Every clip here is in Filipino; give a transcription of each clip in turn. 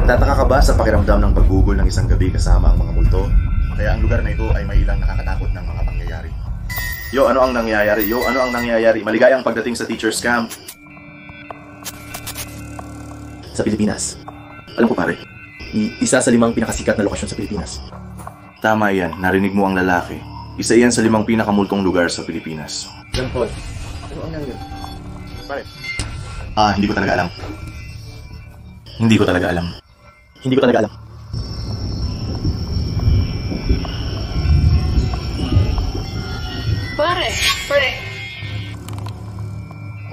Nagtataka ka ba sa pakiramdam ng paggugol ng isang gabi kasama ang mga multo? Kaya ang lugar na ito ay may ilang nakakatakot ng mga pangyayari. Yo, ano ang nangyayari? Yo, ano ang nangyayari? Maligayang pagdating sa teacher's camp. Sa Pilipinas. Alam ko pare, isa sa 5 pinakasikat na lokasyon sa Pilipinas. Tama yan, narinig mo ang lalaki. Isa yan sa 5 pinakamultong lugar sa Pilipinas. John Paul, ano ang nangyayari? Pare. Hindi ko talaga alam. Hindi ko talaga alam. Hindi ko talaga alam. Pare!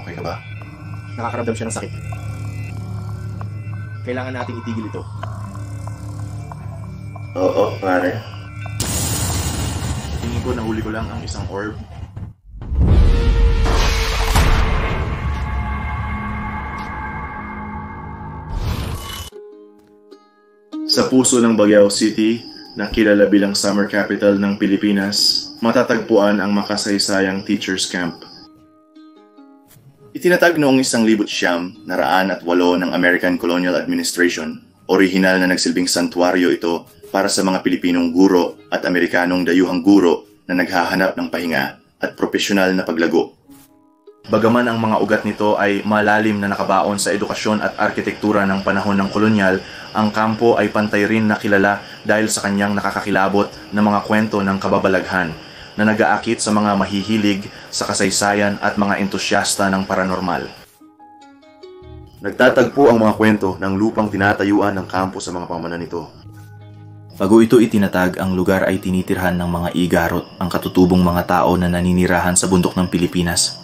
Okay ka ba? Nakakaramdam siya ng sakit. Kailangan nating itigil ito. Oo, pare. Tingin ko nahuli ko lang ang isang orb. Sa puso ng Baguio City, na kilala bilang summer capital ng Pilipinas, matatagpuan ang makasaysayang teacher's camp. Itinatag noong 1908 ng American Colonial Administration, orihinal na nagsilbing santuaryo ito para sa mga Pilipinong guro at Amerikanong dayuhang guro na naghahanap ng pahinga at propesyonal na paglago. Bagaman ang mga ugat nito ay malalim na nakabaon sa edukasyon at arkitektura ng panahon ng kolonyal, ang kampo ay pantay rin na kilala dahil sa kanyang nakakakilabot na mga kwento ng kababalaghan na nag-aakit sa mga mahihilig sa kasaysayan at mga entusyasta ng paranormal. Nagtatagpo ang mga kwento ng lupang tinatayuan ng kampo sa mga pamanan nito. Bago ito itinatag, ang lugar ay tinitirhan ng mga igarot, ang katutubong mga tao na naninirahan sa bundok ng Pilipinas.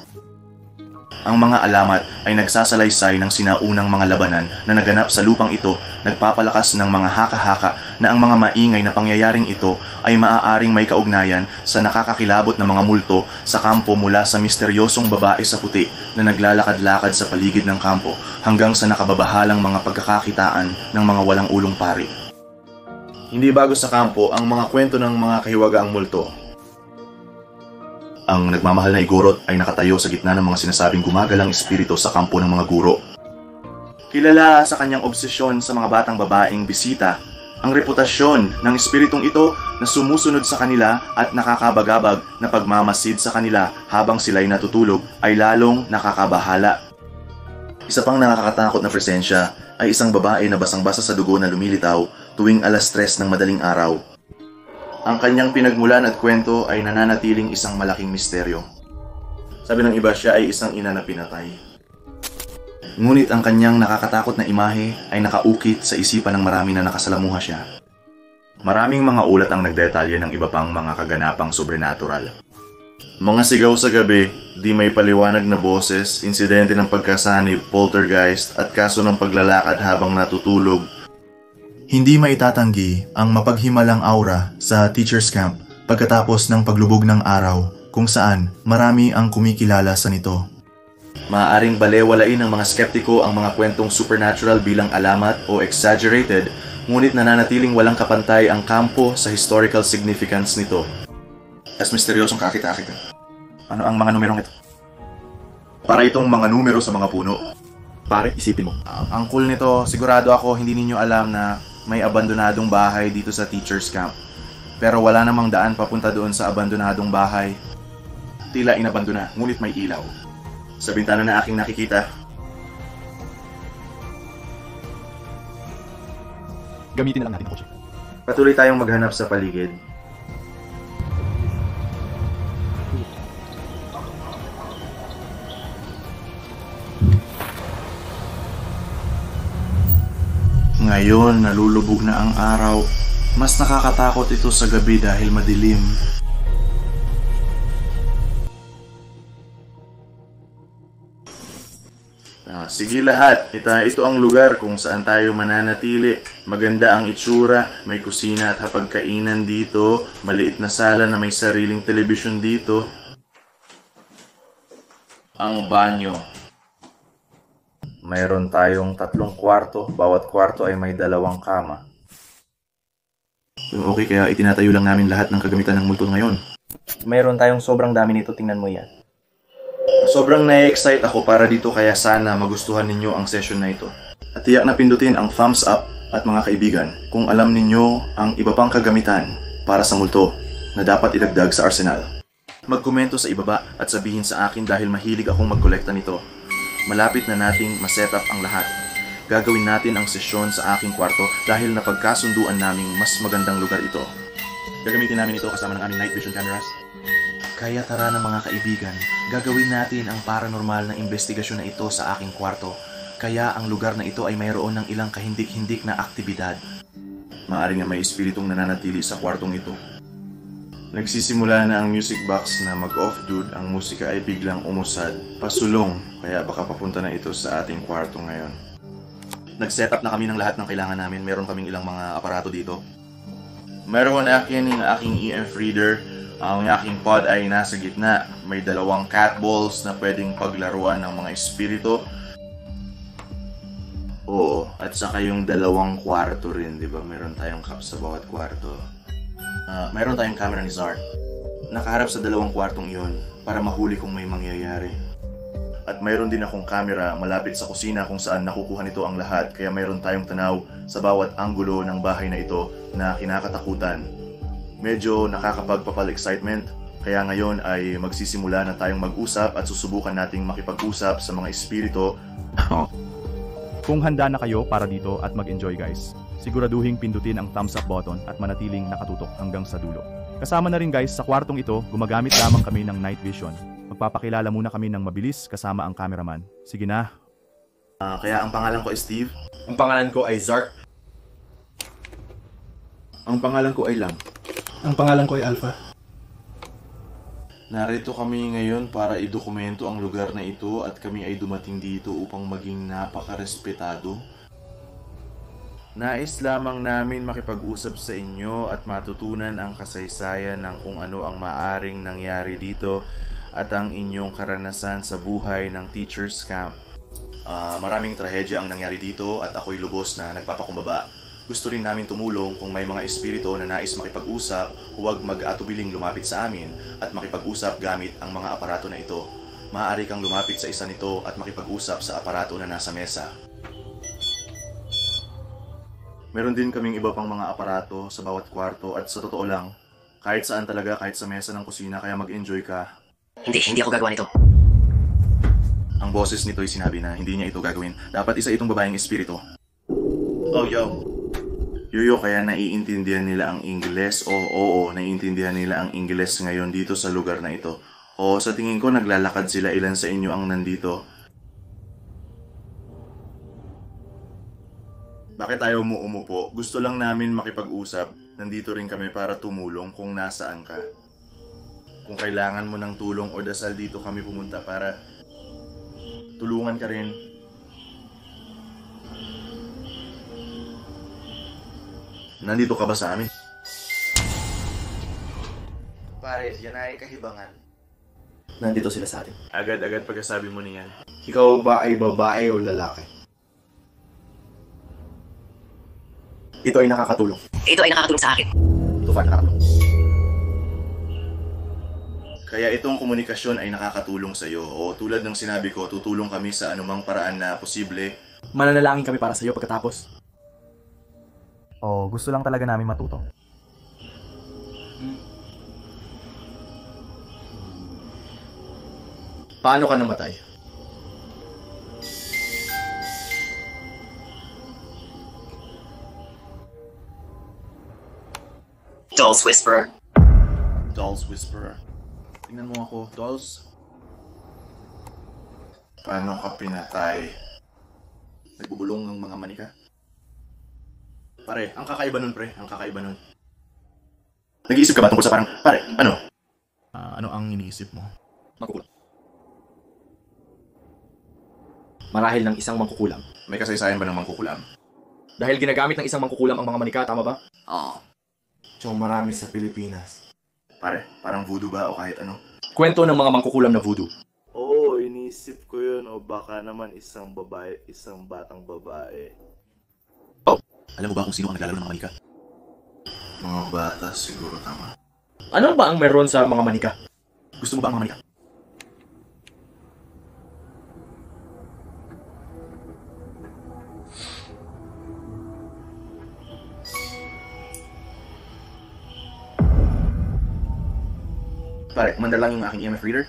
Ang mga alamat ay nagsasalaysay ng sinaunang mga labanan na naganap sa lupang ito, nagpapalakas ng mga haka-haka na ang mga maingay na pangyayaring ito ay maaaring may kaugnayan sa nakakakilabot na mga multo sa kampo mula sa misteryosong babae sa puti na naglalakad-lakad sa paligid ng kampo hanggang sa nakababahalang mga pagkakakitaan ng mga walang ulong pari. Hindi bago sa kampo ang mga kwento ng mga kahiwagaang multo. Ang nagmamahal na igorot ay nakatayo sa gitna ng mga sinasabing gumagalang espiritu sa kampo ng mga guro. Kilala sa kanyang obsesyon sa mga batang babaeng bisita, ang reputasyon ng espiritong ito na sumusunod sa kanila at nakakabagabag na pagmamasid sa kanila habang sila'y natutulog ay lalong nakakabahala. Isa pang nakakatakot na presensya ay isang babae na basang-basa sa dugo na lumilitaw tuwing 3:00 ng madaling araw. Ang kanyang pinagmulan at kwento ay nananatiling isang malaking misteryo. Sabi ng iba, siya ay isang ina na pinatay. Ngunit ang kanyang nakakatakot na imahe ay nakaukit sa isipan ng marami na nakasalamuha siya. Maraming mga ulat ang nagdetalye ng iba pang mga kaganapang sobrenatural. Mga sigaw sa gabi, di may paliwanag na boses, insidente ng pagkasanib, poltergeist at kaso ng paglalakad habang natutulog. Hindi maitatanggi ang mapaghimalang aura sa teacher's camp pagkatapos ng paglubog ng araw kung saan marami ang kumikilala sa nito. Maaaring balewalain ng mga skeptiko ang mga kwentong supernatural bilang alamat o exaggerated, ngunit nananatiling walang kapantay ang kampo sa historical significance nito. As misteryosong kakita-akit. Ano ang mga numerong ito? Para itong mga numero sa mga puno. Pare, isipin mo. Ang cool nito, sigurado ako hindi ninyo alam na may abandonadong bahay dito sa teacher's camp. Pero wala namang daan papunta doon sa abandonadong bahay. Tila inabandona, ngunit may ilaw. Sa bintana na aking nakikita. Gamitin na lang natin ang kotse. Patuloy tayong maghanap sa paligid. Ngayon, nalulubog na ang araw. Mas nakakatakot ito sa gabi dahil madilim. Sige lahat, ito ang lugar kung saan tayo mananatili. Maganda ang itsura, may kusina at hapagkainan dito, maliit na sala na may sariling telebisyon dito. Ang banyo. Mayroon tayong 3 kwarto, bawat kwarto ay may 2 kama. Okay, kaya itinatayo lang namin lahat ng kagamitan ng multo ngayon. Mayroon tayong sobrang dami nito, tingnan mo yan. Sobrang na-excite ako para dito kaya sana magustuhan ninyo ang session na ito. At tiyak na pindutin ang thumbs up At mga kaibigan, kung alam ninyo ang iba pang kagamitan para sa multo na dapat idagdag sa arsenal, magkomento sa ibaba at sabihin sa akin dahil mahilig akong magkolekta nito. Malapit na nating maset up ang lahat. Gagawin natin ang sesyon sa aking kwarto dahil napagkasunduan naming mas magandang lugar ito. Gagamitin namin ito kasama ng aming night vision cameras. Kaya tara na mga kaibigan, gagawin natin ang paranormal na investigasyon na ito sa aking kwarto. Kaya ang lugar na ito ay mayroon ng ilang kahindik-hindik na aktibidad. Maaring nga may espiritong nananatili sa kwartong ito. Nagsisimula na ang music box na mag-off dude, ang musika ay biglang umusad, pasulong, kaya baka papunta na ito sa ating kwarto ngayon. Nag-setup na kami ng lahat ng kailangan namin, meron kaming ilang mga aparato dito. Meron akin yung aking EF reader, ang aking pod ay nasa gitna, may 2 cat balls na pwedeng paglaruan ng mga espiritu. Oo, at saka yung 2 kwarto rin, di ba? Meron tayong cup sa bawat kwarto. Meron tayong camera ni Zart. Nakaharap sa 2 kwartong iyon para mahuli kung may mangyayari. At mayroon din akong camera malapit sa kusina kung saan nakukuha nito ang lahat, kaya mayroon tayong tanaw sa bawat anggulo ng bahay na ito na kinakatakutan. Medyo nakakapagpapal-excitement, kaya ngayon ay magsisimula na tayong mag-usap at susubukan nating makipag-usap sa mga espiritu. Kung handa na kayo para dito at mag-enjoy guys, siguraduhing pindutin ang thumbs up button at manatiling nakatutok hanggang sa dulo. Kasama na rin guys, sa kwartong ito, gumagamit lamang kami ng night vision. Magpapakilala muna kami ng mabilis kasama ang cameraman. Sige na. Kaya ang pangalan ko ay Steve. Ang pangalan ko ay Zark. Ang pangalan ko ay Lam. Ang pangalan ko ay Alpha. Narito kami ngayon para idokumento ang lugar na ito at kami ay dumating dito upang maging napakarespetado. Nais lamang namin makipag-usap sa inyo at matutunan ang kasaysayan ng kung ano ang maaring nangyari dito at ang inyong karanasan sa buhay ng teacher's camp. Maraming trahedya ang nangyari dito at ako'y lubos na nagpapakumbaba. Gusto rin namin tumulong kung may mga espiritu na nais makipag-usap, huwag mag-atubiling lumapit sa amin at makipag-usap gamit ang mga aparato na ito. Maaari kang lumapit sa isa nito at makipag-usap sa aparato na nasa mesa. Meron din kaming iba pang mga aparato sa bawat kwarto at sa totoo lang, kahit saan talaga, kahit sa mesa ng kusina, kaya mag-enjoy ka. Hindi ako gagawa nito. Ang boses nito ay sinabi na hindi niya ito gagawin. Dapat isa itong babaeng espiritu. Oh, yo. Yuyo, kaya naiintindihan nila ang Ingles? Oo, naiintindihan nila ang Ingles ngayon dito sa lugar na ito. O sa tingin ko naglalakad sila, ilan sa inyo ang nandito? Bakit ayaw mo umupo? Gusto lang namin makipag-usap. Nandito rin kami para tumulong kung nasaan ka. Kung kailangan mo ng tulong o dasal, dito kami pumunta para tulungan ka rin. Nandito ka ba sa amin? Pare, yan ay kahibangan. Nandito sila sa atin. Agad-agad pagkasabi mo niyan. Ikaw ba ay babae o lalaki? Ito ay nakakatulong. Ito ay nakakatulong sa akin. Ito pa nakakatulong. Kaya itong komunikasyon ay nakakatulong sa iyo. O tulad ng sinabi ko, tutulong kami sa anumang paraan na posible. Mananalangin kami para sa iyo pagkatapos. Gusto lang talaga namin matuto. Paano ka namatay? Doll's Whisperer. Doll's Whisperer. Tingnan mo ako, Dolls. Paano ka pinatay? Nagbubulong ng mga manika? Pare, ang kakaiba nun, pre. Ang kakaiba nun. Nag-iisip ka ba tungkol sa parang, pare, ano? Ano ang iniisip mo? Mangkukulam. Marahil ng isang mangkukulam. May kasaysayan ba ng mangkukulam? Dahil ginagamit ng isang mangkukulam ang mga manika, tama ba? Oo. So marami sa Pilipinas. Pare, parang voodoo ba o kahit ano? Kwento ng mga mangkukulam na voodoo. Oo, iniisip ko yun. O baka naman isang babae, isang batang babae. Alam mo ba kung sino ang naglalaro ng mga manika? Mga bata siguro, tama. Ano ba ang meron sa mga manika? Gusto mo ba ang mga manika? Pare, umandar lang yung aking EMF reader.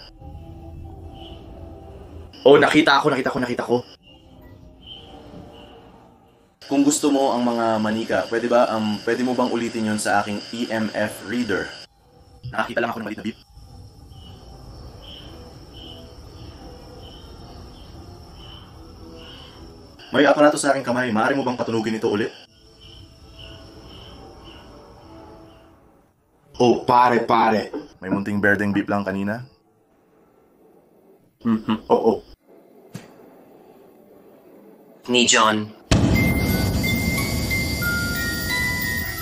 Oh, nakita ko. Kung gusto mo ang mga manika, pwede mo bang ulitin yon sa aking EMF reader? Nakakita lang ako ng maliit na beep. May aparato sa aking kamay. Maaari mo bang patunugin ito ulit? Oh, pare. May munting berdeng beep lang kanina. Oo. Ni John.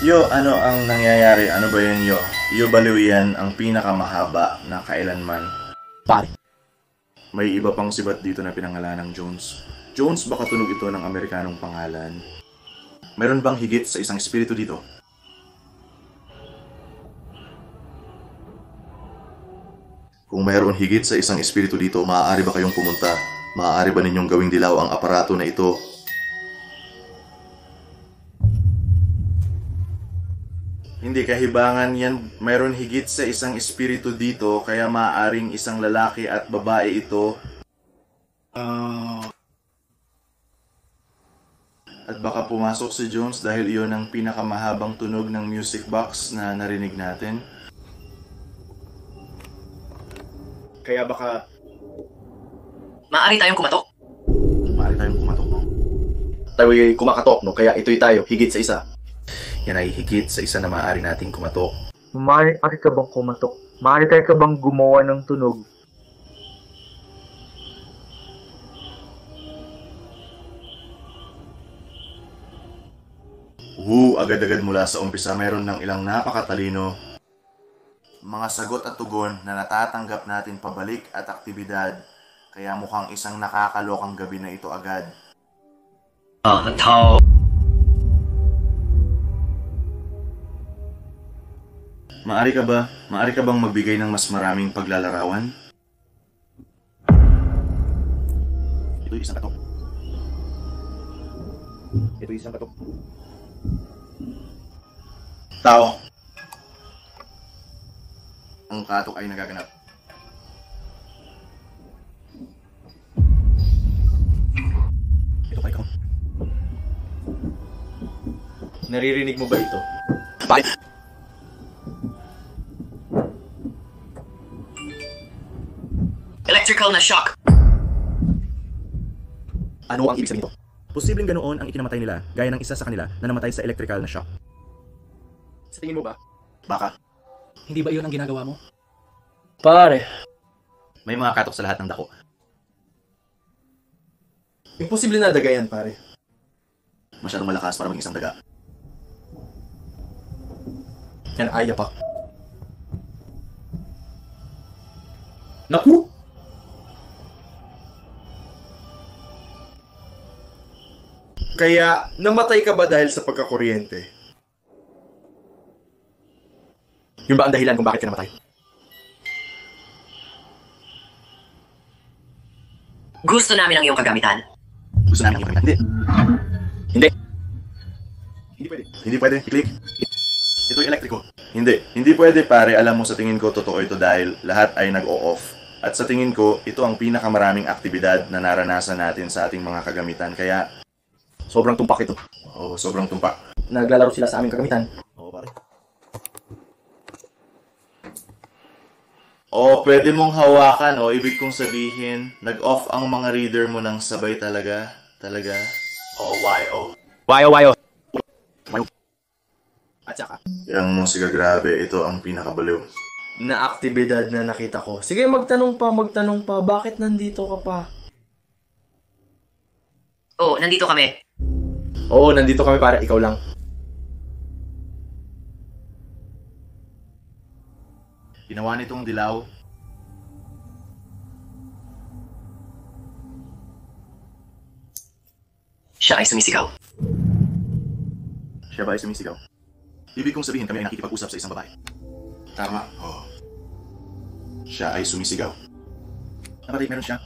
Yo, ano ang nangyayari? Ano ba yan, yo? Yo, baliw yan ang pinakamahaba na kailanman. Pare. May iba pang sibat dito na pinangalanang Jones. Jones, baka tunog ito ng Amerikanong pangalan. Meron bang higit sa isang espiritu dito? Kung mayroon higit sa isang espiritu dito, maaari ba kayong pumunta? Maaari ba ninyong gawing dilaw ang aparato na ito? Hindi, kahibangan yan. Mayroon higit sa isang espiritu dito, kaya maaaring isang lalaki at babae ito. At baka pumasok si Jones dahil iyon ang pinakamahabang tunog ng music box na narinig natin. Kaya baka Maaari tayong kumatok. maaari tayong kumatok. Tayo ay kumakatok, no? Kaya ito'y tayo, higit sa isa. Yan ay higit sa isa na maaari nating kumatok. Maaari ka bang kumatok? Maaari ka bang gumawa ng tunog? Agad-agad mula sa umpisa mayroon ng ilang napakatalino. Mga sagot at tugon na natatanggap natin pabalik at aktibidad. Kaya mukhang isang nakakalokang gabi na ito agad. Tao. Maaari ka bang magbigay ng mas maraming paglalarawan? Ito isang katok. Tao. Ang katok ay nagaganap. Ito kay ikaw. Naririnig mo ba ito? Pare! Electrical na shock. Ano ang ibig sabihin nito? Posibleng ganoon ang ikinamatay nila, gaya ng isa sa kanila na namatay sa electrical na shock. Sa tingin mo ba? Baka. Hindi ba iyon ang ginagawa mo? Pare. May mga katok sa lahat ng dako. Imposible na dagayan, pare. Masyadong malakas para maging isang daga. Yan ay yapak. Naku! Kaya, namatay ka ba dahil sa pagkakuryente? Yun ba ang dahilan kung bakit ka namatay? Gusto namin ang iyong kagamitan. Gusto namin yung Hindi. Hindi. Hindi pwede. I-click. Ito'y elektriko. Hindi pwede pare. Alam mo sa tingin ko totoo ito dahil lahat ay nag-o-off. At sa tingin ko, ito ang pinakamaraming aktibidad na naranasan natin sa ating mga kagamitan. Kaya, Sobrang tumpak ito. sobrang tumpak. Naglalaro sila sa aming kagamitan. Oo, pare. Pwede mong hawakan. Ibig kong sabihin, nag-off ang mga reader mo ng sabay talaga. Talaga. Wayo. At saka, Yang musika grabe, ito ang pinakabaliw. na aktibidad na nakita ko. Sige, magtanong pa. Bakit nandito ka pa? Oh, nandito kami. Oo, nandito kami para ikaw lang. Ginawa nitong dilaw. Siya ay sumisigaw. Siya ba ay sumisigaw? Ibig kong sabihin kami ay nakikipag-usap sa isang babae. Tama. Siya ay sumisigaw. Napatay, meron siya.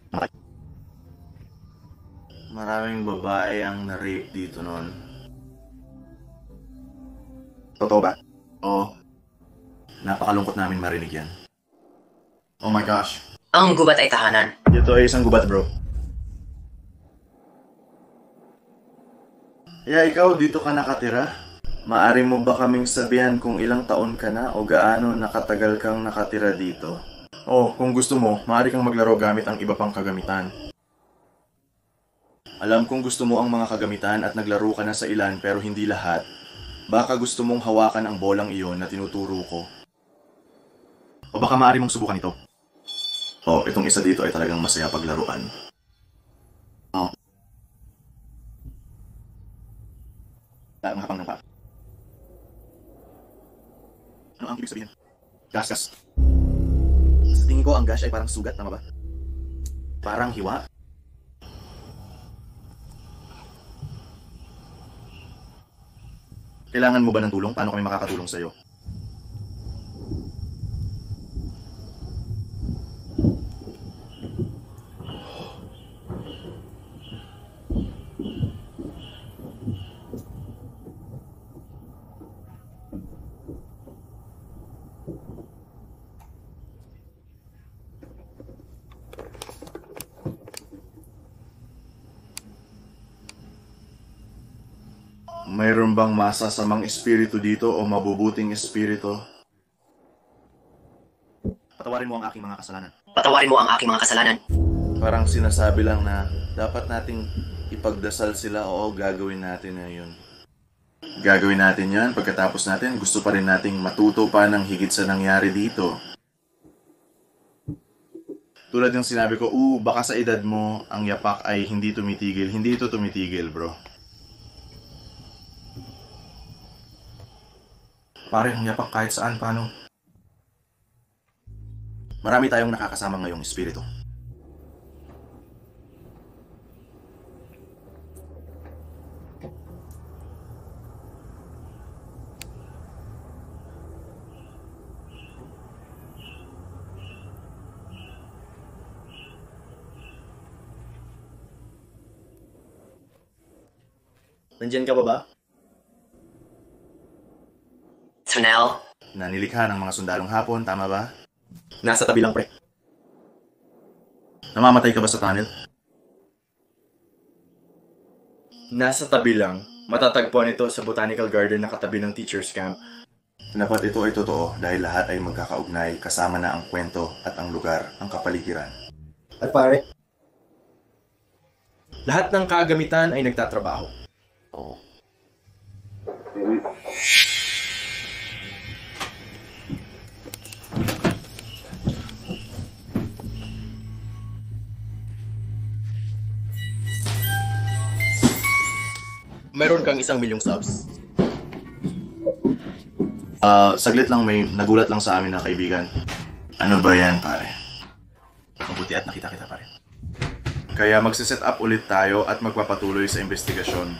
Napatay. Maraming babae ang na-rape dito noon. Totoo ba? Oo. Napakalungkot namin marinig yan. Oh my gosh. Ang gubat ay tahanan. Ito ay isang gubat, bro. Ikaw dito ka nakatira? Maari mo ba kaming sabihan kung ilang taon ka na o gaano nakatagal kang nakatira dito? Oh, kung gusto mo, maaari kang maglaro gamit ang iba pang kagamitan. Alam kong gusto mo ang mga kagamitan at naglaro ka na sa ilan pero hindi lahat. Baka gusto mong hawakan ang bolang iyon na tinuturo ko. O baka maaari mong subukan ito. Oh, itong isa dito ay talagang masaya paglaruan. Oh. Ang hapang ng pa. Ano ang ibig sabihin? Gas. Sa tingin ko, ang gas ay parang sugat, tama ba? Parang hiwa. Kailangan mo ba ng tulong? Paano kami makakatulong sa'yo? Mayroon bang masasamang espiritu dito o mabubuting espiritu? Patawarin mo ang aking mga kasalanan. Patawarin mo ang aking mga kasalanan. Parang sinasabi lang na dapat nating ipagdasal sila. Oo, gagawin natin na yun. Gagawin natin yan. Pagkatapos natin, gusto pa rin nating matuto pa ng higit sa nangyari dito. Tulad ng sinabi ko, baka sa edad mo, ang yapak ay hindi tumitigil. Hindi ito tumitigil, bro. Pare, ang yapak kahit saan, paano? Marami tayong nakakasama ngayong espiritu. Nandyan ka ba ba? Tunel. Na nilikha ng mga sundalong hapon, tama ba? Nasa tabi lang, pre. Namamatay ka ba sa tunnel? Nasa tabi lang, matatagpuan ito sa botanical garden na katabi ng teacher's camp. Dapat ito ay totoo dahil lahat ay magkakaugnay kasama na ang kwento at ang lugar, ang kapaligiran. At pare, Lahat ng kagamitan ay nagtatrabaho. Meron kang 1 milyong subs. Saglit lang, may nagulat lang sa amin na kaibigan. Ano ba yan, pare? Mabuti at nakita kita, pare. Kaya magsiset up ulit tayo at magpapatuloy sa investigasyon.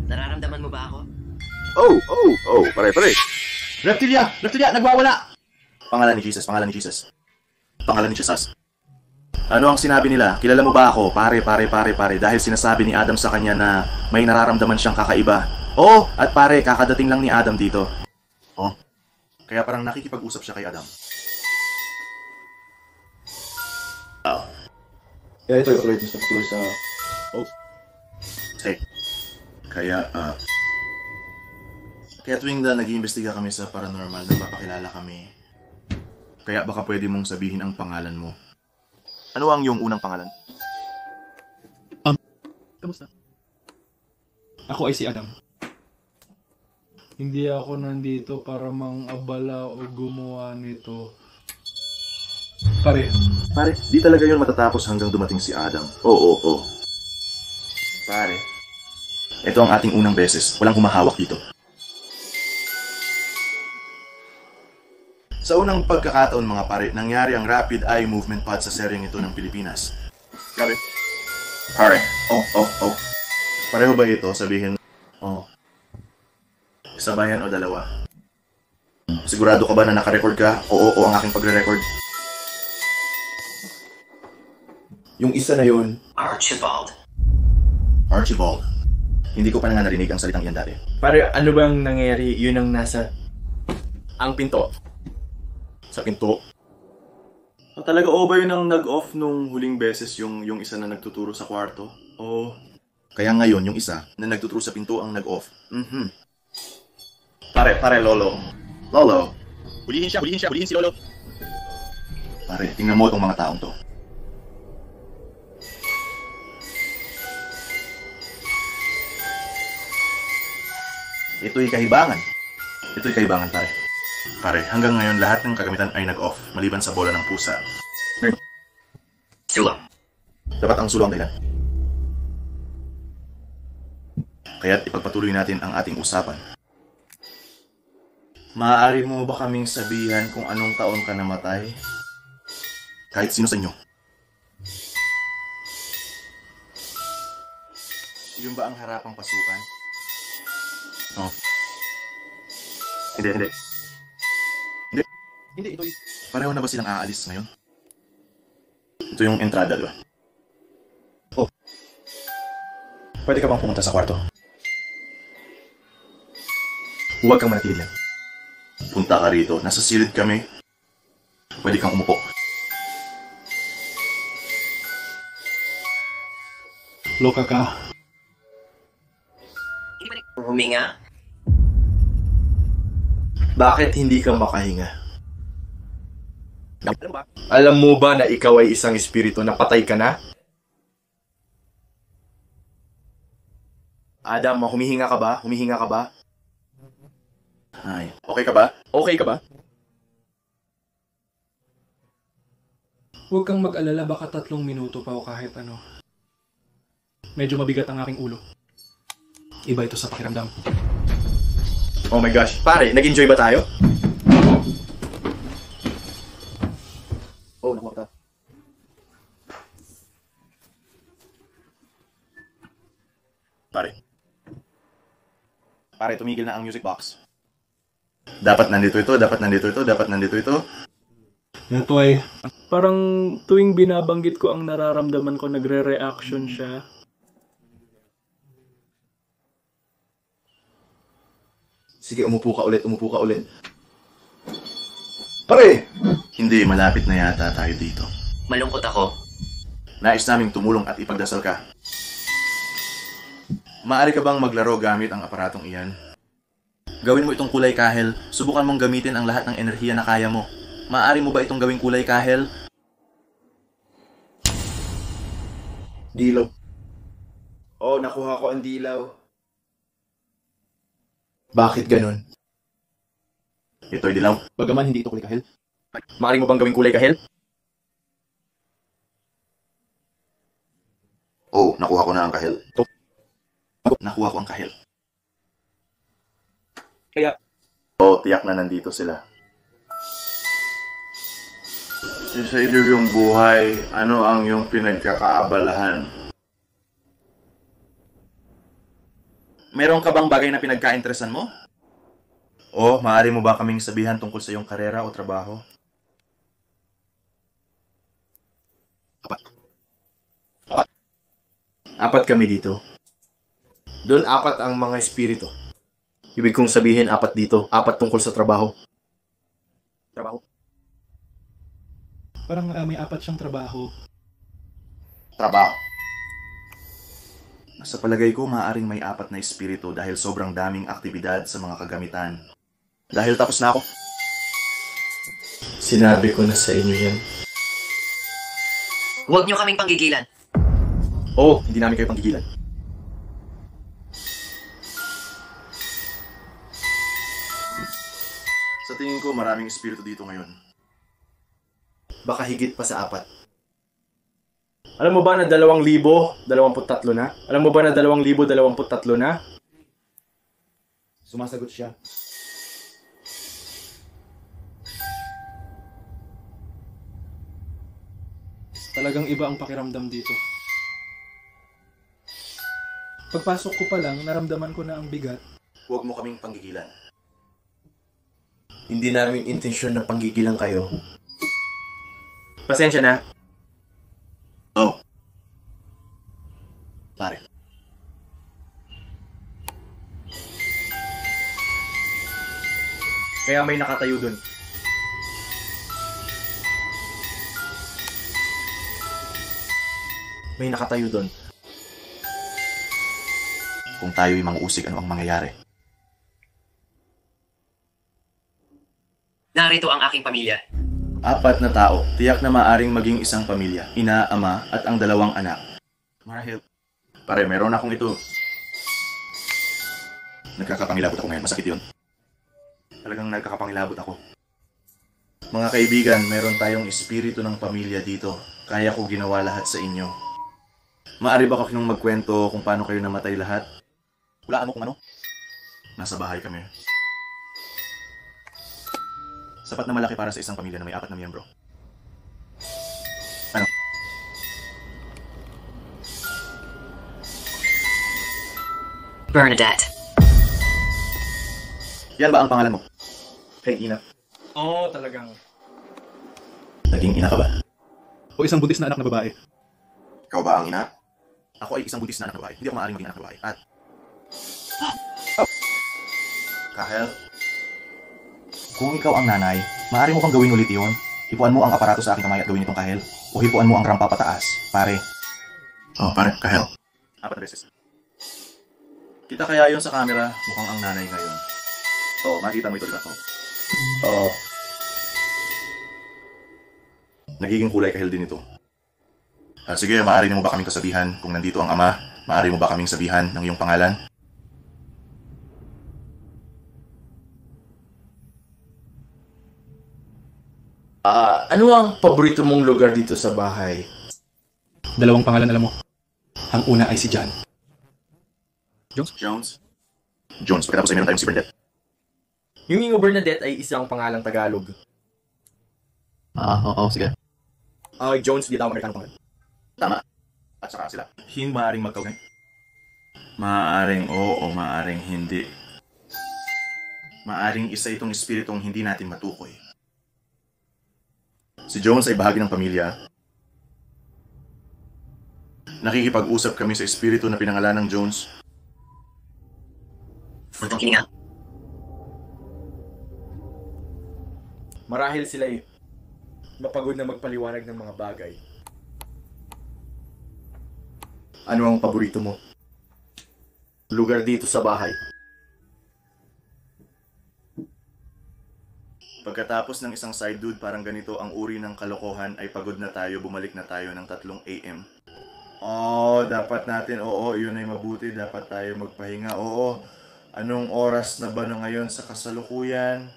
Nararamdaman mo ba ako? Pare. Reptilia, nagwawala! Pangalan ni Jesus. Pangalan ni Jesus. Ano ang sinabi nila? Kilala mo ba ako? Pare. Dahil sinasabi ni Adam sa kanya na may nararamdaman siyang kakaiba. At pare, kakadating lang ni Adam dito. Kaya parang nakikipag-usap siya kay Adam. kaya ito yung alert sa patuloy sa... Kaya tuwing nag-iimbestiga kami sa paranormal, nagpapakilala kami. Kaya baka pwede mong sabihin ang pangalan mo. Ano ang iyong unang pangalan? Kamusta? Ako ay si Adam. Hindi ako nandito para mang-abala o gumawa nito. Pare, Di talaga yun matatapos hanggang dumating si Adam. Oo. Pare, ito ang ating unang beses. Walang humahawak dito. Sa unang pagkakataon mga pare, nangyari ang rapid eye movement pod sa seryeng ito ng Pilipinas. Grabe. Pare. Pareho ba ito? Sabihin, isa ba yan o dalawa? Sigurado ka ba na nakarecord ka? Oo ang aking pagre-record. Yung isa na yun, Archibald. Archibald. Hindi ko pa nga narinig ang salitang iyan dati. Pare, ano bang nangyari? Yun ang nasa... Ang pinto. Sa pinto. Talaga o ba yun ang nag-off nung huling beses yung isa na nagtuturo sa kwarto? O kaya ngayon yung isa na nagtuturo sa pinto ang nag-off? Pare, Lolo. Lolo. Hulihin si Lolo. Pare, tingnan mo itong mga taong to. Ito'y kahibangan. Pare. Pare, hanggang ngayon lahat ng kagamitan ay nag-off, maliban sa bola ng pusa. Sulam. Dapat ang sulo ang dahilan. Kaya't ipagpatuloy natin ang ating usapan. Maaari mo ba kaming sabihan kung anong taon ka namatay? Kahit sino sa inyo. Yun ba ang harapang pasukan? Oh. Hindi. Hindi, ito. Pareho na ba silang aalis ngayon? Ito yung entrada, di ba? Oh. Pwede ka bang pumunta sa kwarto? Huwag kang manatili lang. Punta ka rito. Nasa silid kami. Pwede kang umupo. Loka ka. Huminga. Bakit hindi ka makahinga? Alam mo ba na ikaw ay isang espiritu na patay ka na? Adam, humihinga ka ba? Ay, okay ka ba? Huwag kang mag-alala, baka 3 minuto pa o kahit ano. Medyo mabigat ang aking ulo. Iba ito sa pakiramdam. Oh my gosh. Pare, nag-enjoy ba tayo? oh, naku, ta. Pare, tumigil na ang music box. Dapat nandito ito. Ito ay... Parang tuwing binabanggit ko ang nararamdaman ko, nagre-reaction siya. Sige, umupo ka ulit. Pare! Hindi, malapit na yata tayo dito. Malungkot ako. Nais naming tumulong at ipagdasal ka. Maaari ka bang maglaro gamit ang aparatong iyan? Gawin mo itong kulay kahel. Subukan mong gamitin ang lahat ng enerhiya na kaya mo. Maaari mo ba itong gawing kulay kahel? Dilaw. Oh, nakuha ko ang dilaw. Bakit ganun? Ito'y dilaw. Bagaman hindi ito kulay kahel. Maaari mo bang gawing kulay kahel? Oh, nakuha ko na ang kahel. Nakuha ko ang kahel. Kaya... Oh, tiyak na nandito sila. Sa iyong buhay, ano ang iyong pinagkakaabalahan? Meron ka bang bagay na pinagka-interesan mo? O, maaari mo ba kaming sabihan tungkol sa iyong karera o trabaho? Apat kami dito. Doon 4 ang mga espiritu. Ibig kong sabihin 4 dito. 4 tungkol sa trabaho. Parang may 4 siyang trabaho. Trabaho. Sa palagay ko, maaaring may 4 na espiritu dahil sobrang daming aktibidad sa mga kagamitan. Dahil tapos na ako. Sinabi ko na sa inyo yan. Huwag niyo kaming panggigilan. Oh, hindi namin kayo panggigilan. Sa tingin ko, maraming espiritu dito ngayon. Baka higit pa sa 4. Alam mo ba na 2,023 na? Alam mo ba na 2,023 na? Sumasagot siya. Talagang iba ang pakiramdam dito. Pagpasok ko pa lang, naramdaman ko na ang bigat. Huwag mo kaming panggigilan. Hindi namin intensyon na panggigilan kayo. Pasensya na. Oh, Kaya may nakatayo dun. May nakatayo dun. Kung tayo'y mangusig, ano ang mangyayari? Narito ang aking pamilya. 4 na tao, tiyak na maaring maging isang pamilya. Ina, ama, at ang 2 anak. Marahil. Pare, meron akong ito. Nagkakapangilabot ako ngayon. Masakit yun. Talagang nagkakapangilabot ako. Mga kaibigan, meron tayong espiritu ng pamilya dito. Kaya ko ginawa lahat sa inyo. Maari ba kayong magkwento kung paano kayo namatay lahat? Hulaan mo kung ano? Nasa bahay kami. Sapat na malaki para sa isang pamilya na may 4 na miyembro. Ano? Bernadette. Yan ba ang pangalan mo? Kay Ina. Oo, talagang. Naging ina ka ba? O isang buntis na anak na babae. Ikaw ba ang ina? Ako ay isang buntis na anak na babae. Hindi ako maaaring maging anak na babae. At... Kahel, kung ikaw ang nanay, maaari mo bang gawin ulit iyon? Hipuan mo ang aparato sa aking kamay at gawin itong Kahel. O hipuan mo ang rampa pataas, pare. Oh, pare, Kahel. 4 beses. Kita kaya yun sa camera, mukhang ang nanay ngayon. Oo, makita mo ito, diba? Oo. Nagiging kulay Kahel din ito. Sige, maaari mo ba kaming kasabihan kung nandito ang ama? Maaari mo ba kaming sabihan ng iyong pangalan? Ano ang paborito mong lugar dito sa bahay? 2 pangalan alam mo. Ang una ay si John. Jones? Jones, pagkatapos ay meron tayong si Bernadette. Yung Ingo Bernadette ay isang pangalang Tagalog. Oo, sige. Jones, di tao Amerikano pangalan. Tama. At saka sila. Hindi maaaring magkaugnay. Maaaring oo, maaaring hindi. Maaaring isa itong espiritong hindi natin matukoy. Si Jones ay bahagi ng pamilya. Nakikipag-usap kami sa espiritu na pinangalan ng Jones. Muntong hininga. Marahil sila'y mapagod na magpaliwanag ng mga bagay. Ano ang paborito mo? Lugar dito sa bahay. Pagkatapos ng isang side dude, parang ganito ang uri ng kalokohan ay pagod na tayo, bumalik na tayo ng 3 AM. Dapat natin, yun ay mabuti, dapat tayo magpahinga, Anong oras na ba na ngayon sa kasalukuyan?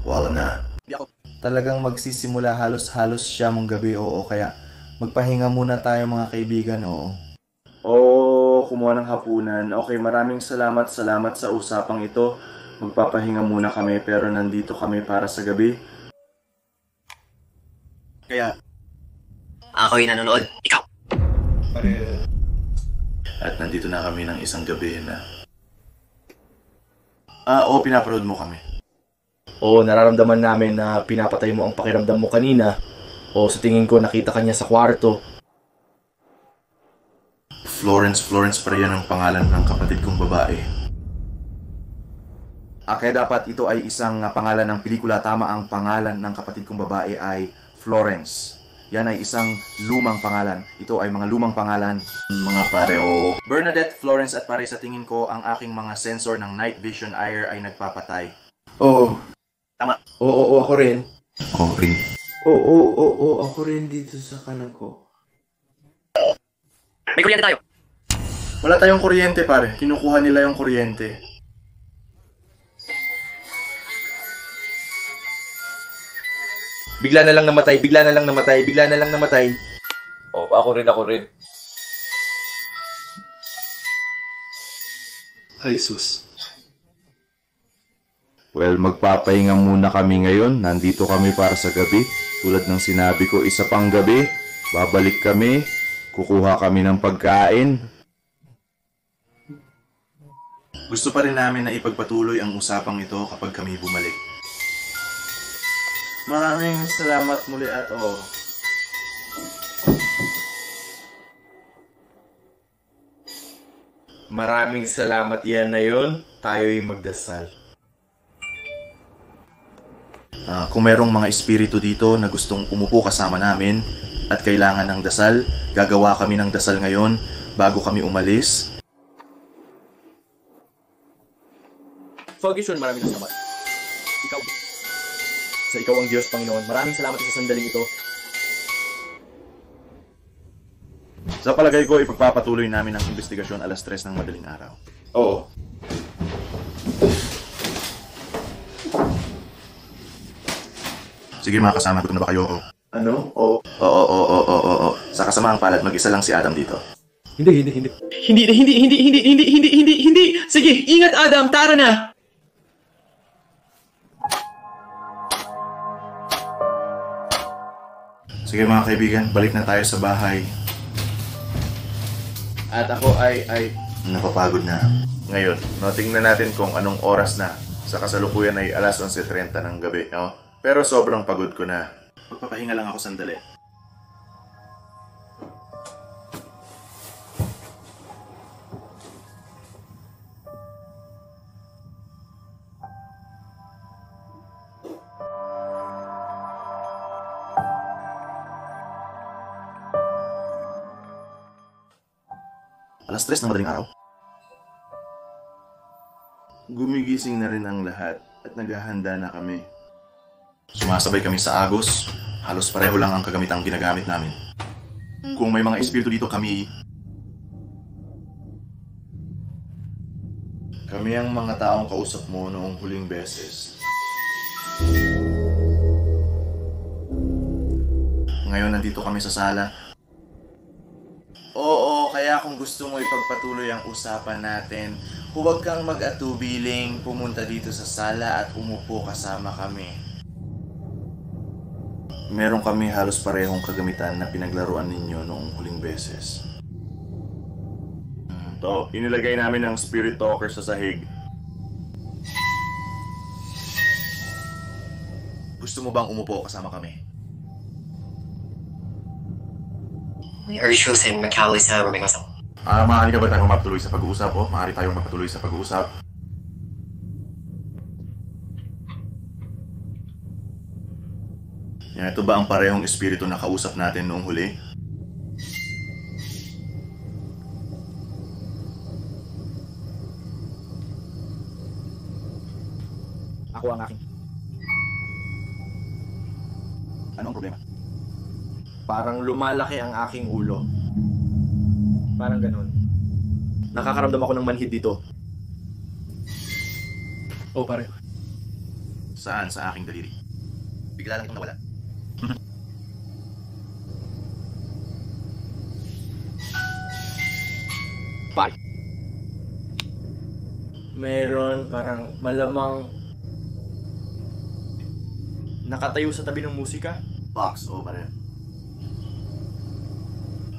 Wala na. Talagang magsisimula halos-halos siya mong gabi, kaya magpahinga muna tayo mga kaibigan, kumuha ng hapunan. Okay, maraming salamat sa usapang ito. Magpapahinga muna kami pero nandito kami para sa gabi. Kaya, Ako'y nanonood. Ikaw. at nandito na kami ng isang gabi na... pinaparod mo kami. Nararamdaman namin na pinapatay mo ang pakiramdam mo kanina. Sa tingin ko nakita ka niya sa kwarto. Florence pa rin ang pangalan ng kapatid kong babae. Kaya dapat ito ay isang pangalan ng pelikula. Tama, ang pangalan ng kapatid kong babae ay Florence. Yan ay isang lumang pangalan. Ito ay mga lumang pangalan. Mga pare, Bernadette, Florence at pare, sa tingin ko ang aking mga sensor ng night vision ire ay nagpapatay. Tama. Ako rin. Rin. Ako rin dito sa kanan ko. May kuryente tayo. Wala tayong kuryente, pare. Kinukuha nila yung kuryente. Bigla na lang namatay. Ako rin. Ay, sus. Well, magpapahinga muna kami ngayon. Nandito kami para sa gabi. Tulad ng sinabi ko, isa pang gabi. Babalik kami. Kukuha kami ng pagkain. Gusto pa rin namin na ipagpatuloy ang usapang ito kapag kami bumalik. Maraming salamat muli at Maraming salamat yan na yun. Tayo'y magdasal. Kung merong mga espiritu dito na gustong umupo kasama namin at kailangan ng dasal, gagawa kami ng dasal ngayon bago kami umalis. Ferguson, maraming salamat. Ikaw ang Diyos, Panginoon. Maraming salamat sa sandaling ito. Sa palagay ko, ipagpapatuloy namin ang investigasyon 3:00 ng madaling araw. Oo. Sige mga kasama, gutom na ba kayo? Ano? Oo. Oo. Sa kasamaang palad, mag-isa lang si Adam dito. Hindi. Hindi. Sige, ingat Adam, tara na. Sige mga kaibigan, balik na tayo sa bahay. At ako ay napapagod na. Ngayon, tingnan natin kung anong oras na. Sa kasalukuyan ay 11:30 ng gabi. No? Pero sobrang pagod ko na. Magpapahinga lang ako sandali. Alas 3 ng madaling araw. Gumigising na rin ang lahat at naghahanda na kami. Sumasabay kami sa agos. Halos pareho lang ang kagamitang ginagamit namin. Kung may mga espiritu dito, kami ang mga taong kausap mo noong huling beses. Ngayon nandito kami sa sala. Oo, kaya kung gusto mo ipagpatuloy ang usapan natin, huwag kang mag-atubiling pumunta dito sa sala at umupo kasama kami. Meron kami halos parehong kagamitan na pinaglaruan ninyo noong huling beses. Ito, inilagay namin ang spirit talker sa sahig. Gusto mo bang umupo kasama kami? May Urshus and Macaulay sa Romegasang. Maaari ka ba tayong mapatuloy sa pag-uusap? Maaari tayong mapatuloy sa pag-uusap. Yan, ito ba ang parehong espiritu na kausap natin noong huli? Ako ang aking. Ano ang problema? Parang lumalaki ang aking ulo. Parang ganun. Nakakaramdam ako ng manhid dito. Oh, pare. Saan? Sa aking daliri. Bigla lang itong nawala. Pare. Meron parang malamang nakatayo sa tabi ng musika. Box, pare.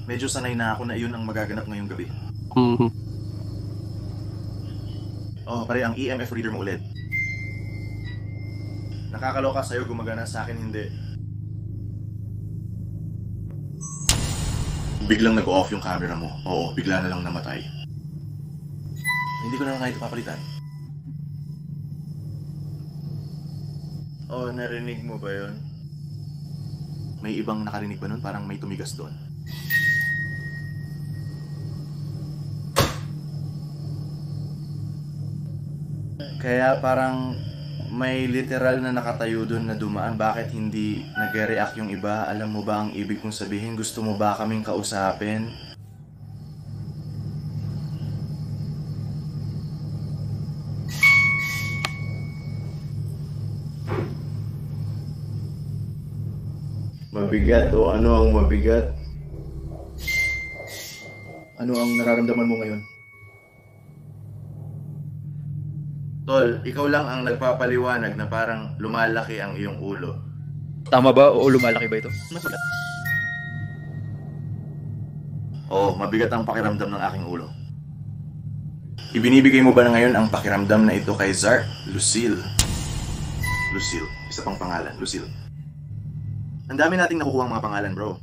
Medyo sanay na ako na iyon ang magaganap ngayong gabi. Pare, ang EMF reader mo ulit. Nakakaloka sa'yo, gumagana sa akin, hindi. Biglang nag-off yung camera mo. Oo, bigla na lang namatay. Hindi ko na lang ito papalitan. Narinig mo ba yun? May ibang nakarinig ba nun? Parang may tumigas doon. Kaya parang may literal na nakatayo doon na dumaan. Bakit hindi nag-react yung iba? Alam mo ba ang ibig kong sabihin? Gusto mo ba kaming kausapin? Mabigat o ano ang mabigat? Ano ang nararamdaman mo ngayon? Tol, ikaw lang ang nagpapaliwanag na parang lumalaki ang iyong ulo. Tama ba o lumalaki ba ito? Oo, mabigat ang pakiramdam ng aking ulo. Ibinibigay mo ba na ngayon ang pakiramdam na ito kay Zar? Lucille. Lucille. Isa pang pangalan. Lucille. Ang dami nating nakukuha mga pangalan, bro.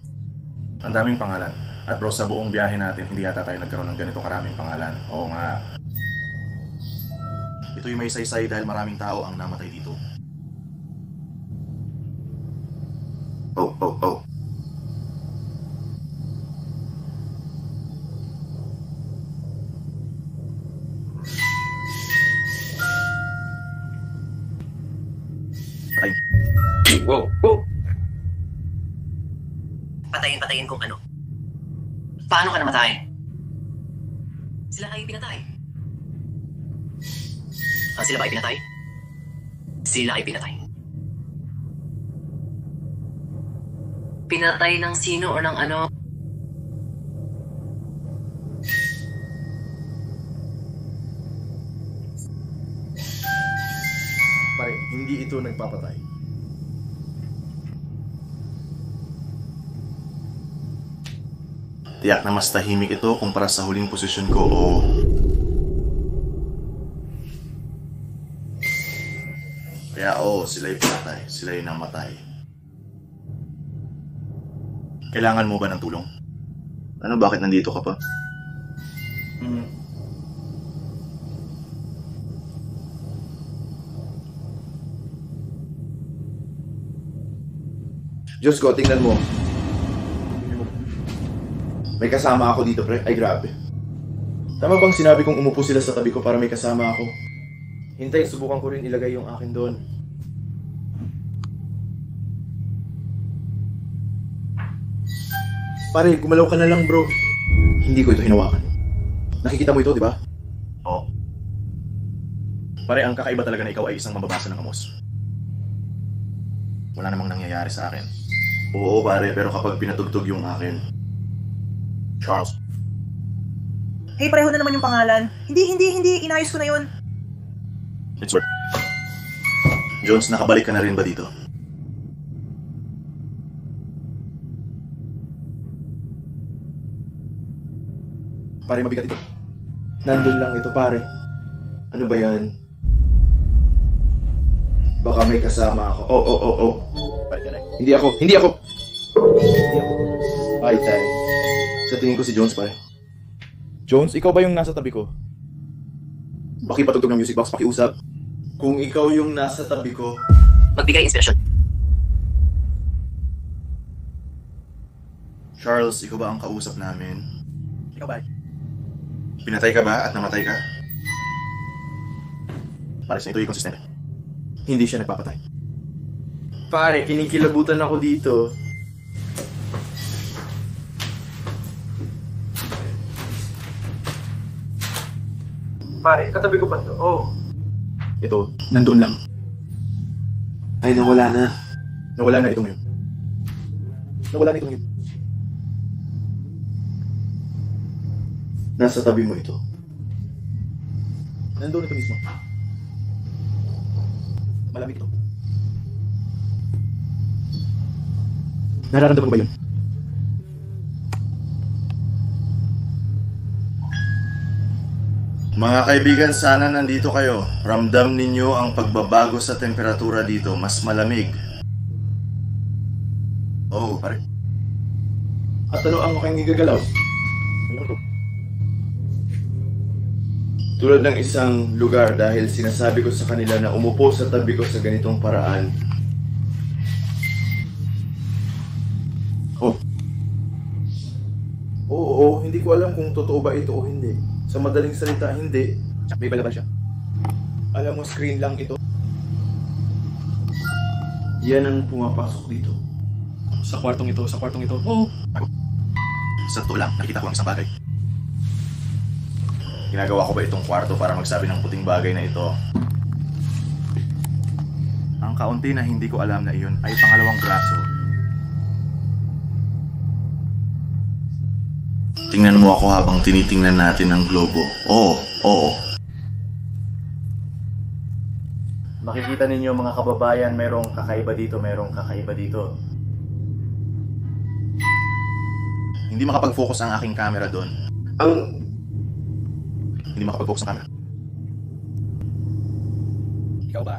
Ang daming pangalan. At bro, sa buong biyahe natin, hindi yata tayo nagkaroon ng ganito karaming pangalan. Oo nga. Ito'y may saysay dahil maraming tao ang namatay dito. Oh, oh, oh. Patay. Wow. Wow. Patayin kung ano. Paano ka namatay? Sila ay pinatay. Sila ba ay pinatay? Sila ay pinatay. Pinatay ng sino o ng ano? Pare, hindi ito nagpapatay. Tiyak na mas tahimik ito kumpara sa huling posisyon ko o... Kaya sila'y pinatay. Sila'y namatay. Kailangan mo ba ng tulong? Ano, bakit nandito ka pa? Diyos ko, tingnan mo. May kasama ako dito, pre. Ay, grabe. Tama bang sinabi kong umupo sila sa tabi ko para may kasama ako? Hintay, subukan ko rin ilagay yung akin doon. Pare, gumalaw ka na lang, bro. Hindi ko ito hinawakan. Nakikita mo ito, di ba? Oo. Pare, ang kakaiba talaga na ikaw ay isang mambabasa ng amos. Wala namang nangyayari sa akin. Oo, pare, pero kapag pinatugtog yung akin... Charles. Hey, pareho na naman yung pangalan. Hindi. Inayos ko na yun. It's worth. Jones, nakabalik ka na rin ba dito? Pare, mabigat ito. Nandun lang ito, pare. Ano ba yan? Baka may kasama ako. Oh. Hindi ako. Ay, tay. Sa tingin ko si Jones, pare. Jones, ikaw ba yung nasa tabi ko? Pakipatugtog ng music box, pakiusap. Kung ikaw yung nasa tabi ko... Magbigay inspirasyon. Charles, ikaw ba ang kausap namin? Ikaw ba? Pinatay ka ba at namatay ka? Pares na ito'y konsistente. Hindi siya nagpapatay. Pare, kinikilabutan ako dito. Pare, katabi ko ba ito? Oo. Ito, nandun lang. Ay, nawala na. Nawala na ito ngayon. Nasa tabi mo ito. Nandun ito mismo. Malamig ito. Nararamdaman mo ba yun? Mga kaibigan, sana nandito kayo. Ramdam ninyo ang pagbabago sa temperatura dito. Mas malamig. Oh, pare. At ano ang aking igagalaw? Tulad ng isang lugar dahil sinasabi ko sa kanila na umupo sa tabi ko sa ganitong paraan. Oh. Oo, hindi ko alam kung totoo ba ito o hindi. Sa madaling salita, hindi. May bala ba siya? Alam mo, screen lang ito. Yan ang pumapasok dito. Sa kwartong ito. Oo. Sa totoo lang, nakita ko ang isang bagay. Ginagawa ko ba itong kwarto para magsabi ng puting bagay na ito? Ang kaunti na hindi ko alam na iyon ay pangalawang braso. Tingnan mo ako habang tinitingnan natin ang globo. Oo. Makikita ninyo mga kababayan, mayroong kakaiba dito, Hindi makapag-focus ang aking camera doon. Hindi makapag-focus ang camera. Ikaw ba?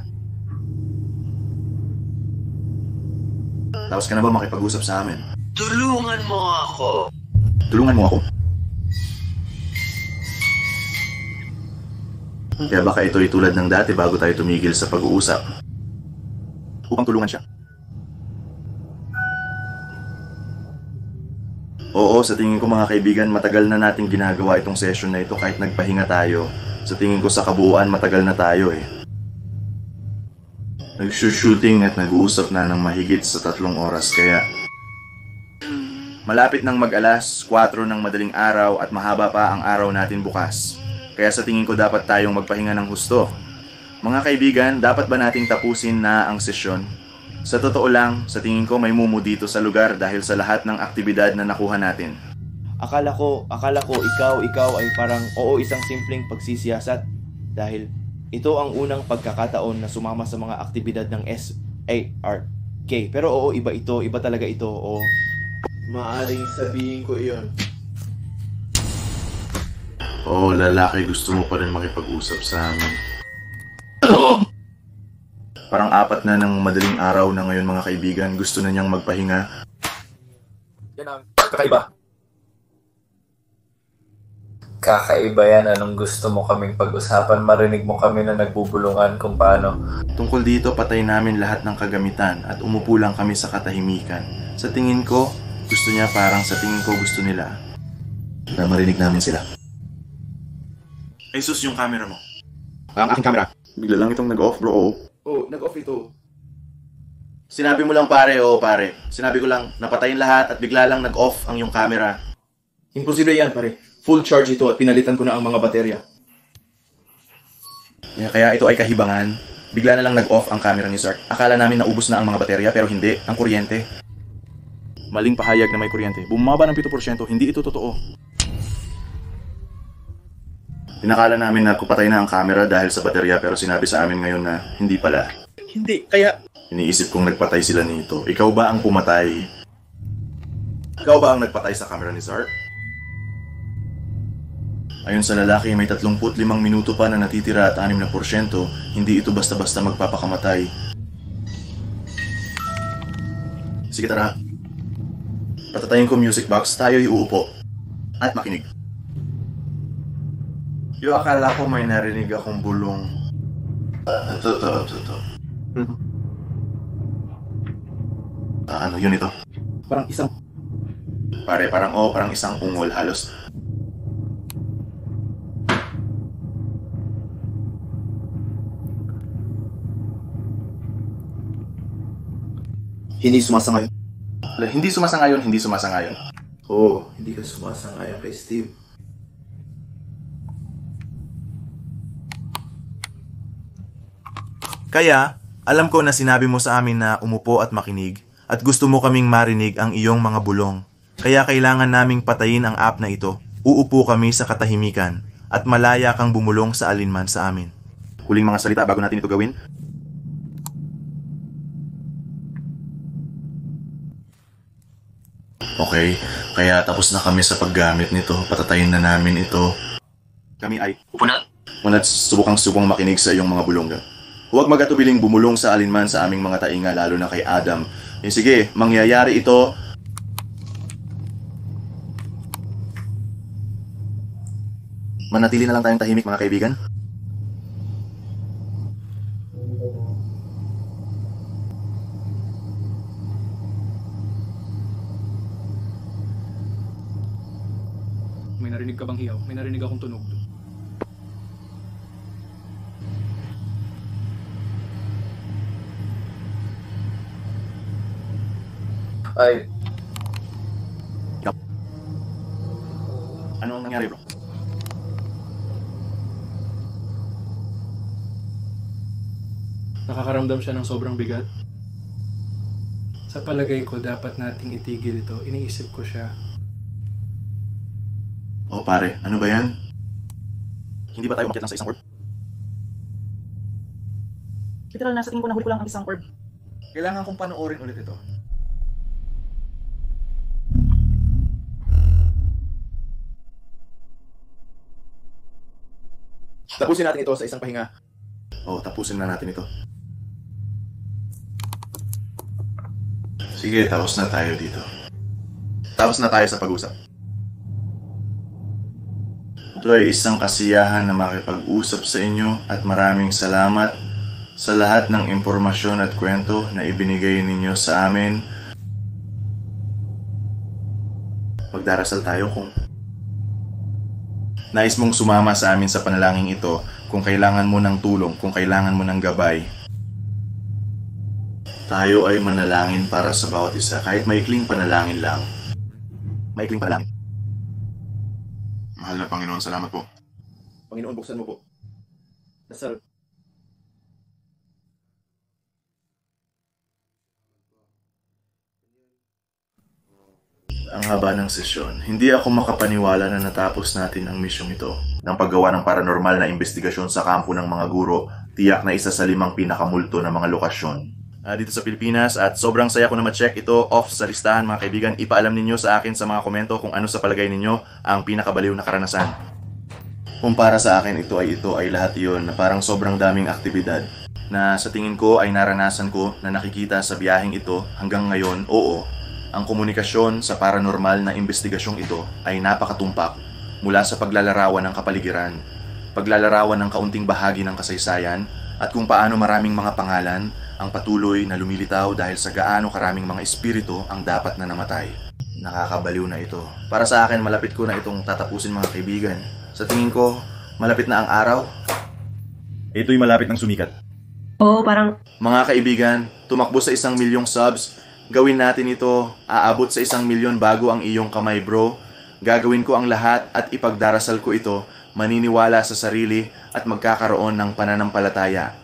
Tapos ka na ba makipag-usap sa amin? Tulungan mo ako. Tulungan mo ako. Kaya baka ito'y tulad ng dati bago tayo tumigil sa pag-uusap. Upang tulungan siya. Oo, sa tingin ko mga kaibigan, matagal na nating ginagawa itong session na ito kahit nagpahinga tayo. Sa tingin ko sa kabuuan, matagal na tayo eh. Nag-shooting at nag-uusap na ng mahigit sa 3 oras kaya malapit nang mag-alas 4 ng madaling araw at mahaba pa ang araw natin bukas. Kaya sa tingin ko dapat tayong magpahinga ng husto. Mga kaibigan, dapat ba nating tapusin na ang sesyon? Sa totoo lang, sa tingin ko may mumu dito sa lugar dahil sa lahat ng aktibidad na nakuha natin. Akala ko ikaw ay parang isang simpleng pagsisiyasat dahil ito ang unang pagkakataon na sumama sa mga aktibidad ng SARK. Pero iba talaga ito, Maaring sabihin ko iyon. Lalaki, gusto mo pa rin makipag-usap sa amin. Parang 4 na ng madaling araw na ngayon mga kaibigan, gusto na niyang magpahinga. Yan ang kakaiba. Kakaiba yan. Anong gusto mo kaming pag-usapan? Marinig mo kami na nagbubulungan kung paano. Tungkol dito, patay namin lahat ng kagamitan at umupo lang kami sa katahimikan. Sa tingin ko, gusto niya parang sa tingin ko gusto nila na marinig namin sila. Ay sus, yung camera mo. Ang aking camera. Bigla lang itong nag-off, bro. Nag-off ito. Sinabi mo lang pare, pare. Sinabi ko lang, napatayin lahat at bigla lang nag-off ang yung camera. Imposible yan, pare. Full charge ito at pinalitan ko na ang mga baterya. Kaya ito ay kahibangan. Bigla na lang nag-off ang camera ni Zark. Akala namin naubos na ang mga baterya pero hindi, ang kuryente. Maling pahayag na may kuryente. Bumaba ng 7%, hindi ito totoo. Pinakala namin na kupatay na ang camera dahil sa baterya pero sinabi sa amin ngayon na hindi pala. Hindi, kaya... Iniisip kong nagpatay sila nito. Ikaw ba ang pumatay? Ikaw ba ang nagpatay sa camera ni Zark? Ayon sa lalaki, may 35 minuto pa na natitira at 6%. Hindi ito basta-basta magpapakamatay. Sige tara. Patatayin ko music box, tayo'y uupo. At makinig. Akala ko may narinig akong bulong. Totoo. Ano yun ito? Parang isang... Parang isang ungol halos. Hindi sumasangayon. Hindi sumasangayon. Hindi ka sumasangayon kay Steve. Kaya, alam ko na sinabi mo sa amin na umupo at makinig at gusto mo kaming marinig ang iyong mga bulong. Kaya kailangan naming patayin ang app na ito. Uupo kami sa katahimikan at malaya kang bumulong sa alinman sa amin. Huling mga salita bago natin ito gawin. Okay, kaya tapos na kami sa paggamit nito. Patatayin na namin ito. Kami ay Upo na. Ngunit subukang makinig sa iyong mga bulong. Huwag magatubiling bumulong sa alinman sa aming mga tainga, lalo na kay Adam. Sige, mangyayari ito. Manatili na lang tayong tahimik mga kaibigan. May narinig ka bang hiyaw? May narinig akong tunog. Ay, Ano ang nangyari, bro? Nakakaramdam siya ng sobrang bigat. Sa palagay ko, dapat nating itigil ito. Iniisip ko siya. Pare, ano ba yan? Hindi ba tayo umakyat lang sa isang orb? Literal, nasa tingin ko nahuli ko lang ang isang orb. Kailangan kong panoorin ulit ito. Tapusin natin ito sa isang pahinga. Tapusin na natin ito. Sige, tapos na tayo dito. Tapos na tayo sa pag-usap. Ito ay isang kasiyahan na makipag-usap sa inyo at maraming salamat sa lahat ng impormasyon at kwento na ibinigay ninyo sa amin. Magdarasal tayo kung nais mong sumama sa amin sa panalangin ito, kung kailangan mo ng tulong, kung kailangan mo ng gabay. Tayo ay manalangin para sa bawat isa, kahit maikling panalangin lang. Maikling panalangin. Mahal na Panginoon, salamat po. Panginoon, buksan mo po. Dasal. Ang haba ng sesyon. Hindi ako makapaniwala na natapos natin ang misyong ito. Ng paggawa ng paranormal na investigasyon sa kampo ng mga guro, tiyak na isa sa 5 pinakamulto na mga lokasyon dito sa Pilipinas, at sobrang saya ko na ma-check ito off sa listahan mga kaibigan. Ipaalam ninyo sa akin sa mga komento kung ano sa palagay ninyo ang pinakabaliw na karanasan. Kung para sa akin ito ay lahat yon na parang sobrang daming aktibidad na sa tingin ko ay naranasan ko na nakikita sa biyaheng ito hanggang ngayon. Oo, ang komunikasyon sa paranormal na investigasyong ito ay napakatumpak mula sa paglalarawan ng kapaligiran, paglalarawan ng kaunting bahagi ng kasaysayan, at kung paano maraming mga pangalan ang patuloy na lumilitaw dahil sa gaano karaming mga espiritu ang dapat na namatay. Nakakabaliw na ito. Para sa akin, malapit ko na itong tatapusin mga kaibigan. Sa tingin ko, malapit na ang araw. Ito'y malapit ng sumikat. Oo, parang... Mga kaibigan, tumakbo sa 1 milyong subs. Gawin natin ito. Aabot sa 1 milyon bago ang iyong kamay, bro. Gagawin ko ang lahat at ipagdarasal ko ito. Maniniwala sa sarili at magkakaroon ng pananampalataya.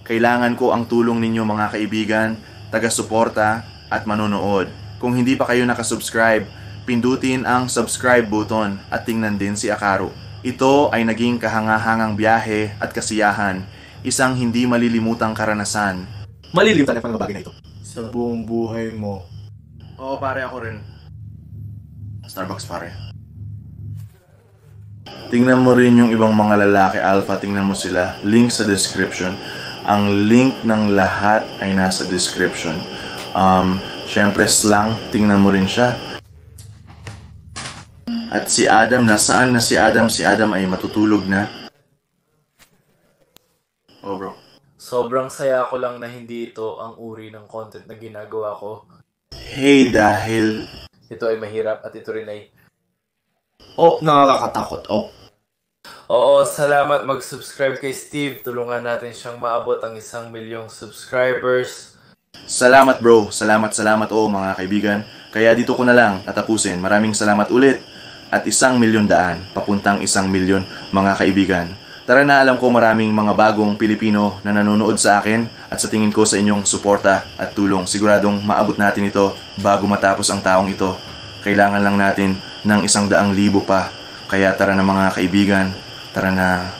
Kailangan ko ang tulong ninyo mga kaibigan, taga-suporta at manonood. Kung hindi pa kayo nakasubscribe, pindutin ang subscribe button at tingnan din si Akaru. Ito ay naging kahangahangang biyahe at kasiyahan, isang hindi malilimutang karanasan. Malilimutan ang mga bagay na ito. Sa buong buhay mo. Oo pare, ako rin. Starbucks pare. Tingnan mo rin yung ibang mga lalaki alpha, tingnan mo sila. Link sa description. Ang link ng lahat ay nasa description. Syempre slang, tingnan mo rin siya. At si Adam, nasaan na si Adam? Si Adam ay matutulog na. Oh bro. Sobrang saya ko lang na hindi ito ang uri ng content na ginagawa ko. Hey, dahil... Ito ay mahirap at ito rin ay... Nakakatakot. Oo, salamat. Mag-subscribe kay Steve. Tulungan natin siyang maabot ang 1 milyong subscribers. Salamat bro. Salamat mga kaibigan. Kaya dito ko na lang tatapusin. Maraming salamat ulit. At 1 milyon daan. Papuntang 1 milyon mga kaibigan. Tara na, alam ko maraming mga bagong Pilipino na nanonood sa akin. At sa tingin ko sa inyong suporta at tulong, siguradong maabot natin ito bago matapos ang taong ito. Kailangan lang natin ng 100,000 pa. Kaya tara na mga kaibigan. Tara na.